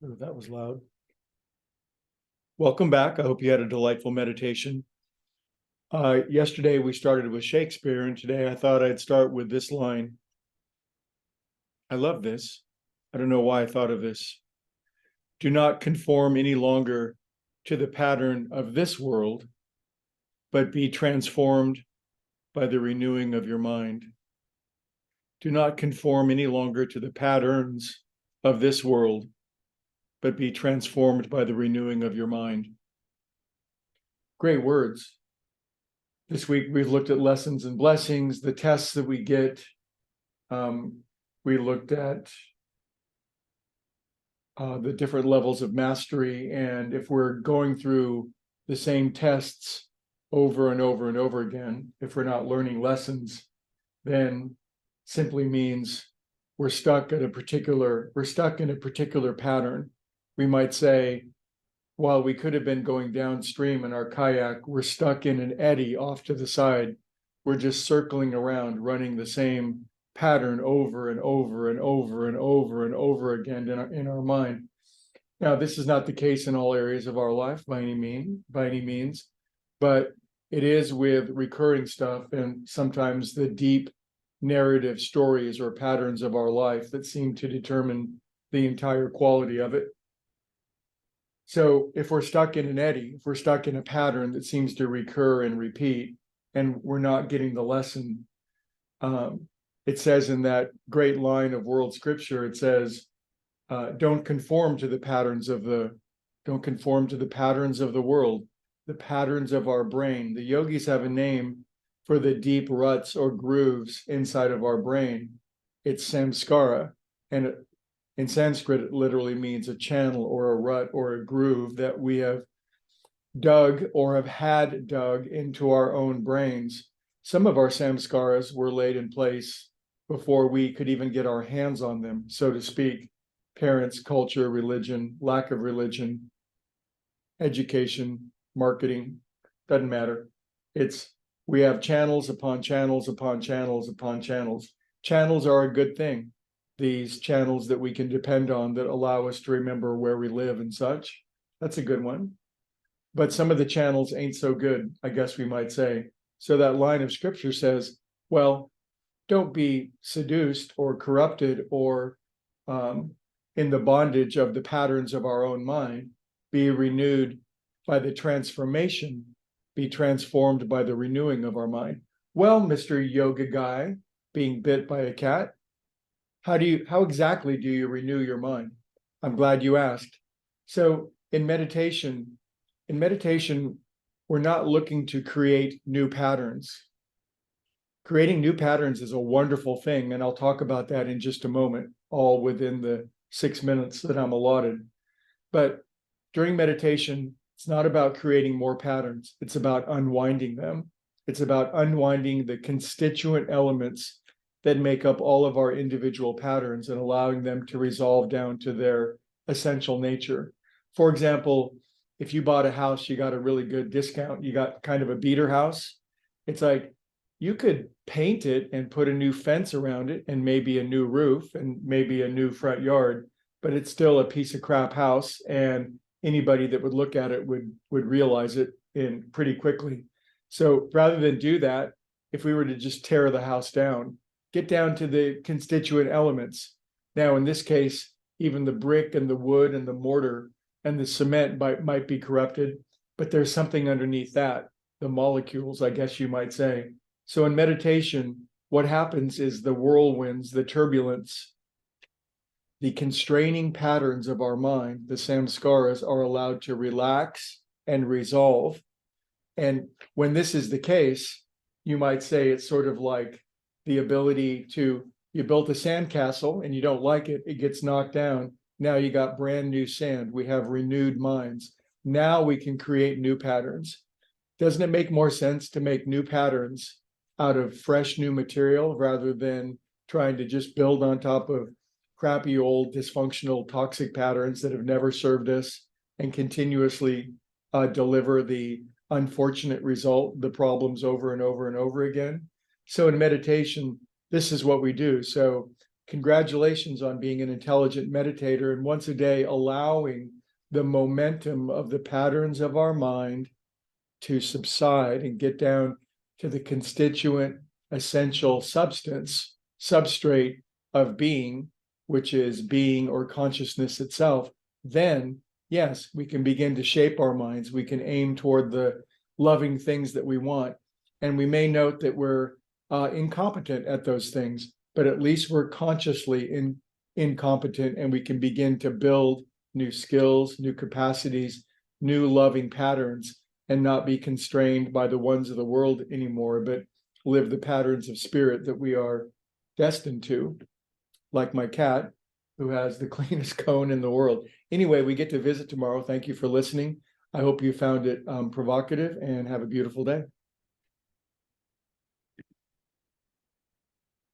Oh, that was loud. Welcome back. I hope you had a delightful meditation. Yesterday we started with Shakespeare, and today I thought I'd start with this line. I love this. I don't know why I thought of this. Do not conform any longer to the pattern of this world, but be transformed by the renewing of your mind. Do not conform any longer to the patterns of this world, but be transformed by the renewing of your mind. Great words. This week we've looked at lessons and blessings, the tests that we get. We looked at the different levels of mastery, and if we're going through the same tests over and over and over again, if we're not learning lessons, then simply means we're stuck in a particular pattern. We might say, while we could have been going downstream in our kayak, we're stuck in an eddy off to the side. We're just circling around, running the same pattern over and over and over and over and over again in our mind. Now, this is not the case in all areas of our life by any means, but it is with recurring stuff and sometimes the deep narrative stories or patterns of our life that seem to determine the entire quality of it. So if we're stuck in an eddy, if we're stuck in a pattern that seems to recur and repeat, and we're not getting the lesson, it says in that great line of world scripture, it says, don't conform to the patterns of the world, the patterns of our brain. The yogis have a name for the deep ruts or grooves inside of our brain. It's samskara, and in Sanskrit, it literally means a channel or a rut or a groove that we have dug or have had dug into our own brains. Some of our samskaras were laid in place before we could even get our hands on them, so to speak. Parents, culture, religion, lack of religion, education, marketing, doesn't matter. We have channels upon channels upon channels upon channels. Channels are a good thing. These channels that we can depend on that allow us to remember where we live and such. That's a good one. But some of the channels ain't so good, I guess we might say. So that line of scripture says, well, don't be seduced or corrupted or in the bondage of the patterns of our own mind. Be renewed by the transformation, be transformed by the renewing of our mind. Well, Mr. Yoga Guy, being bit by a cat, how exactly do you renew your mind? I'm glad you asked. So in meditation, we're not looking to create new patterns. Creating new patterns is a wonderful thing, and I'll talk about that in just a moment, all within the 6 minutes that I'm allotted. But during meditation, it's not about creating more patterns. It's about unwinding them. It's about unwinding the constituent elements that make up all of our individual patterns and allowing them to resolve down to their essential nature. For example, if you bought a house, you got a really good discount, you got kind of a beater house. It's like you could paint it and put a new fence around it and maybe a new roof and maybe a new front yard, but it's still a piece of crap house, and anybody that would look at it would realize it in pretty quickly. So rather than do that, if we were to just tear the house down, get down to the constituent elements. Now, in this case, even the brick and the wood and the mortar and the cement might be corrupted, but there's something underneath that, the molecules, I guess you might say. So in meditation, what happens is the whirlwinds, the turbulence, the constraining patterns of our mind, the samskaras, are allowed to relax and resolve. And when this is the case, you might say it's sort of like the ability to, you built a sandcastle and you don't like it, it gets knocked down. Now you got brand new sand. We have renewed minds. Now we can create new patterns. Doesn't it make more sense to make new patterns out of fresh new material rather than trying to just build on top of crappy old dysfunctional toxic patterns that have never served us and continuously deliver the unfortunate result, the problems over and over and over again? So in meditation, this is what we do. So congratulations on being an intelligent meditator, and once a day allowing the momentum of the patterns of our mind to subside and get down to the constituent essential substrate of being, which is being or consciousness itself, then yes, we can begin to shape our minds. We can aim toward the loving things that we want. And we may note that we're incompetent at those things, but at least we're consciously incompetent, and we can begin to build new skills, new capacities, new loving patterns, and not be constrained by the ones of the world anymore, but live the patterns of spirit that we are destined to, like my cat, who has the cleanest cone in the world. Anyway, we get to visit tomorrow. Thank you for listening. I hope you found it provocative, and have a beautiful day.